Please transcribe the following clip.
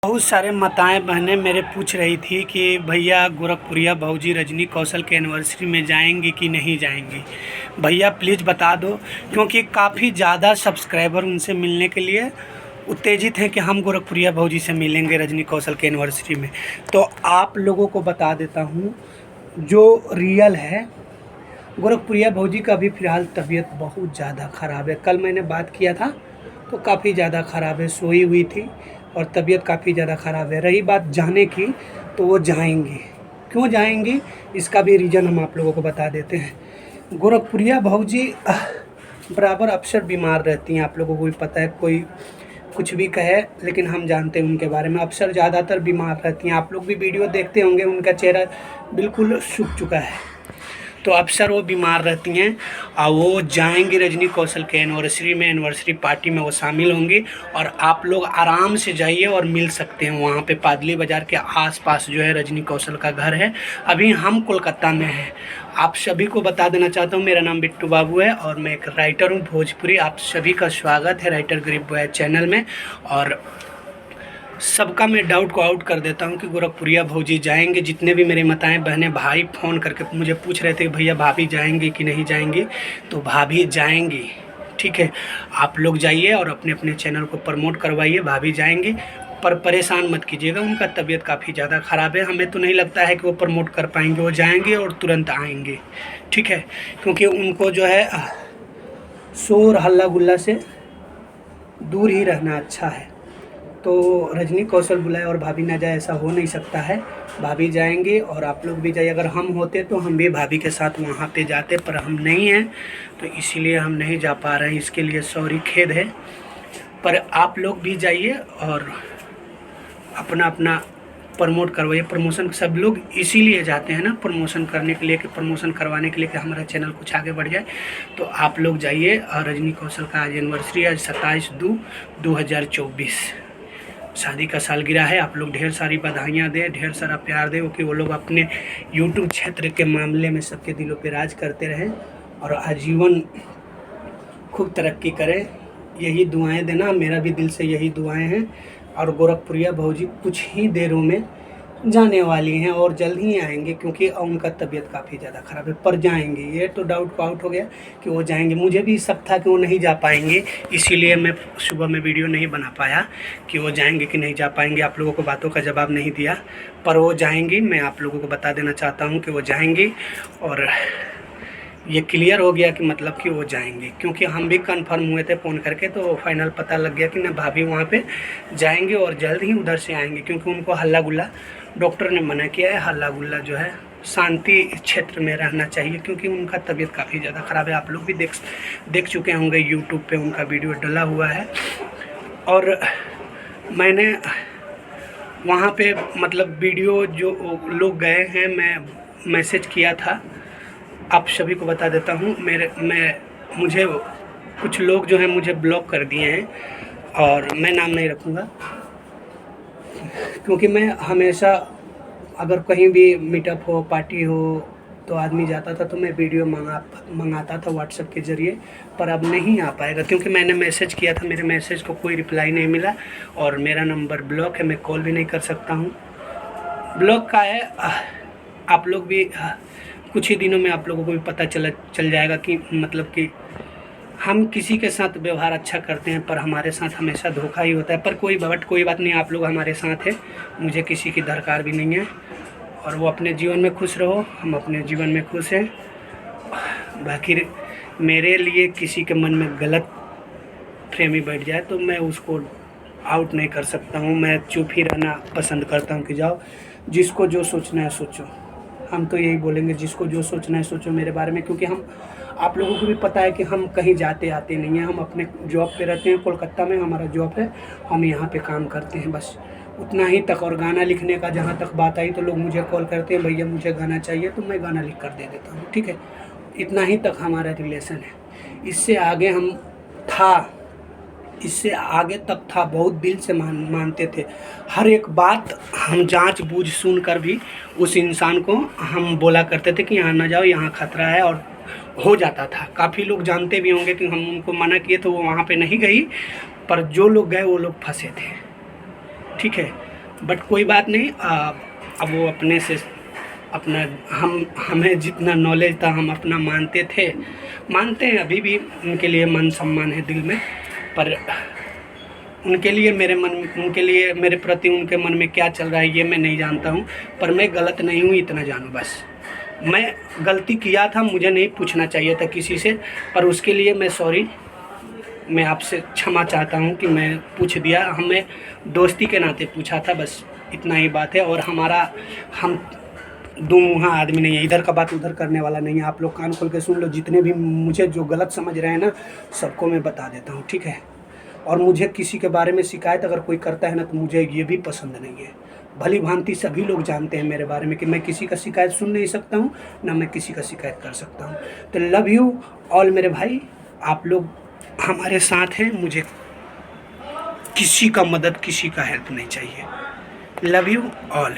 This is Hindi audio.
बहुत सारे माताएं बहनें मेरे पूछ रही थी कि भैया गोरखपुरिया भाऊजी रजनी कौशल के एनिवर्सरी में जाएंगी कि नहीं जाएंगी। भैया प्लीज़ बता दो, क्योंकि काफ़ी ज़्यादा सब्सक्राइबर उनसे मिलने के लिए उत्तेजित हैं कि हम गोरखपुरिया भाऊजी से मिलेंगे रजनी कौशल के एनिवर्सरी में। तो आप लोगों को बता देता हूँ जो रियल है। गोरखपुरिया भाऊजी का अभी फ़िलहाल तबीयत बहुत ज़्यादा ख़राब है। कल मैंने बात किया था तो काफ़ी ज़्यादा ख़राब है, सोई हुई थी और तबीयत काफ़ी ज़्यादा ख़राब है। रही बात जाने की, तो वो जाएंगी। क्यों जाएंगी इसका भी रीज़न हम आप लोगों को बता देते हैं। गोरखपुरिया भाऊजी बराबर अक्सर बीमार रहती हैं, आप लोगों को भी पता है। कोई कुछ भी कहे लेकिन हम जानते हैं उनके बारे में, अक्सर ज़्यादातर बीमार रहती हैं। आप लोग भी वीडियो देखते होंगे, उनका चेहरा बिल्कुल सूख चुका है, तो अक्सर वो बीमार रहती हैं। और वो जाएंगी रजनी कौशल के एनिवर्सरी में, एनिवर्सरी पार्टी में वो शामिल होंगी। और आप लोग आराम से जाइए और मिल सकते हैं वहाँ पे। पादली बाज़ार के आसपास जो है रजनी कौशल का घर है। अभी हम कोलकाता में हैं। आप सभी को बता देना चाहता हूँ, मेरा नाम बिट्टू बाबू है और मैं एक राइटर हूँ भोजपुरी। आप सभी का स्वागत है राइटर गरीब बॉय चैनल में। और सबका मैं डाउट को आउट कर देता हूं कि गोरखपुरिया भाऊजी जाएंगे। जितने भी मेरे माताएं बहनें भाई फ़ोन करके मुझे पूछ रहे थे कि भैया भाभी जाएंगी कि नहीं जाएंगी, तो भाभी जाएंगी। ठीक है, आप लोग जाइए और अपने अपने चैनल को प्रमोट करवाइए। भाभी जाएंगी, पर परेशान मत कीजिएगा, उनका तबीयत काफ़ी ज़्यादा ख़राब है। हमें तो नहीं लगता है कि वो प्रमोट कर पाएंगे। वो जाएंगे और तुरंत आएंगे, ठीक है, क्योंकि उनको जो है शोर हल्ला गुल्ला से दूर ही रहना अच्छा है। तो रजनी कौशल बुलाए और भाभी ना जाए, ऐसा हो नहीं सकता है। भाभी जाएंगे और आप लोग भी जाइए। अगर हम होते तो हम भी भाभी के साथ वहाँ पे जाते, पर हम नहीं हैं तो इसीलिए हम नहीं जा पा रहे हैं। इसके लिए सॉरी, खेद है। पर आप लोग भी जाइए और अपना अपना प्रमोट करवाइए। प्रमोशन सब लोग इसीलिए जाते हैं ना, प्रमोशन करने के लिए, कि प्रमोशन करवाने के लिए कि हमारा चैनल कुछ आगे बढ़ जाए। तो आप लोग जाइए। और रजनी कौशल का आज एनिवर्सरी है, 27/2/2024 शादी का सालगिरह है। आप लोग ढेर सारी बधाइयाँ दें, ढेर सारा प्यार दें, कि वो लोग अपने यूट्यूब क्षेत्र के मामले में सबके दिलों पे राज करते रहें और आजीवन खूब तरक्की करें। यही दुआएं देना, मेरा भी दिल से यही दुआएं हैं। और गोरखपुरिया भाऊजी कुछ ही देरों में जाने वाली हैं और जल्द ही आएंगे, क्योंकि उनका तबीयत काफ़ी ज़्यादा ख़राब है। पर जाएंगे, ये तो डाउट को आउट हो गया कि वो जाएंगे। मुझे भी शक था कि वो नहीं जा पाएंगे, इसीलिए मैं सुबह में वीडियो नहीं बना पाया कि वो जाएंगे कि नहीं जा पाएंगे। आप लोगों को बातों का जवाब नहीं दिया, पर वो जाएंगी। मैं आप लोगों को बता देना चाहता हूँ कि वो जाएंगी। और ये क्लियर हो गया कि मतलब कि वो जाएंगे, क्योंकि हम भी कंफर्म हुए थे फ़ोन करके, तो फाइनल पता लग गया कि ना भाभी वहाँ पे जाएंगे और जल्द ही उधर से आएंगे। क्योंकि उनको हल्ला गुल्ला, डॉक्टर ने मना किया है, हल्ला गुल्ला जो है शांति क्षेत्र में रहना चाहिए, क्योंकि उनका तबीयत काफ़ी ज़्यादा ख़राब है। आप लोग भी देख चुके होंगे, यूट्यूब पे उनका वीडियो डला हुआ है। और मैंने वहाँ पे मतलब वीडियो जो लोग गए हैं, मैं मैसेज किया था। आप सभी को बता देता हूँ, मुझे कुछ लोग जो हैं मुझे ब्लॉक कर दिए हैं, और मैं नाम नहीं रखूँगा, क्योंकि मैं हमेशा अगर कहीं भी मीटअप हो, पार्टी हो, तो आदमी जाता था तो मैं वीडियो मंगाता था व्हाट्सएप के ज़रिए। पर अब नहीं आ पाएगा, क्योंकि मैंने मैसेज किया था, मेरे मैसेज को कोई रिप्लाई नहीं मिला और मेरा नंबर ब्लॉक है। मैं कॉल भी नहीं कर सकता हूँ, ब्लॉक का है। आप लोग भी कुछ ही दिनों में आप लोगों को भी पता चल जाएगा कि मतलब कि हम किसी के साथ व्यवहार अच्छा करते हैं, पर हमारे साथ हमेशा धोखा ही होता है। पर कोई बात नहीं, आप लोग हमारे साथ हैं, मुझे किसी की दरकार भी नहीं है। और वो अपने जीवन में खुश रहो, हम अपने जीवन में खुश हैं। बाकी मेरे लिए किसी के मन में गलत फहमी बैठ जाए तो मैं उसको आउट नहीं कर सकता हूँ। मैं चुप ही रहना पसंद करता हूँ कि जाओ, जिसको जो सोचना है सोचो। हम तो यही बोलेंगे, जिसको जो सोचना है सोचो मेरे बारे में, क्योंकि हम आप लोगों को भी पता है कि हम कहीं जाते आते नहीं हैं। हम अपने जॉब पे रहते हैं, कोलकाता में हमारा जॉब है, हम यहाँ पे काम करते हैं, बस उतना ही तक। और गाना लिखने का जहाँ तक बात आई तो लोग मुझे कॉल करते हैं, भैया मुझे गाना चाहिए, तो मैं गाना लिख कर दे देता हूँ, ठीक है। इतना ही तक हमारा रिलेशन है। इससे आगे इससे आगे तक था, बहुत दिल से मानते थे। हर एक बात हम जांच बूझ सुन कर भी उस इंसान को हम बोला करते थे कि यहाँ ना जाओ, यहाँ खतरा है, और हो जाता था। काफ़ी लोग जानते भी होंगे कि हम उनको मना किए तो वो वहाँ पे नहीं गई, पर जो लोग गए वो लोग फंसे थे, ठीक है। बट कोई बात नहीं, अब वो अपने से अपना हमें जितना नॉलेज था हम अपना मानते हैं अभी भी। उनके लिए मान सम्मान है दिल में, पर उनके लिए मेरे प्रति उनके मन में क्या चल रहा है ये मैं नहीं जानता हूँ। पर मैं गलत नहीं हूँ, इतना जानूँ बस। मैं गलती किया था, मुझे नहीं पूछना चाहिए था किसी से, पर उसके लिए मैं सॉरी, मैं आपसे क्षमा चाहता हूँ कि मैं पूछ दिया। हमें दोस्ती के नाते पूछा था, बस इतना ही बात है। और हम दो मुँहा आदमी नहीं है, इधर का बात उधर करने वाला नहीं है। आप लोग कान खोल के सुन लो, जितने भी मुझे जो गलत समझ रहे हैं ना, सबको मैं बता देता हूँ, ठीक है। और मुझे किसी के बारे में शिकायत अगर कोई करता है ना, तो मुझे ये भी पसंद नहीं है। भली भांति सभी लोग जानते हैं मेरे बारे में कि मैं किसी का शिकायत सुन नहीं सकता हूँ, ना मैं किसी का शिकायत कर सकता हूँ। तो लव यू ऑल मेरे भाई, आप लोग हमारे साथ हैं। मुझे किसी का मदद, किसी का हेल्प नहीं चाहिए। Love you all.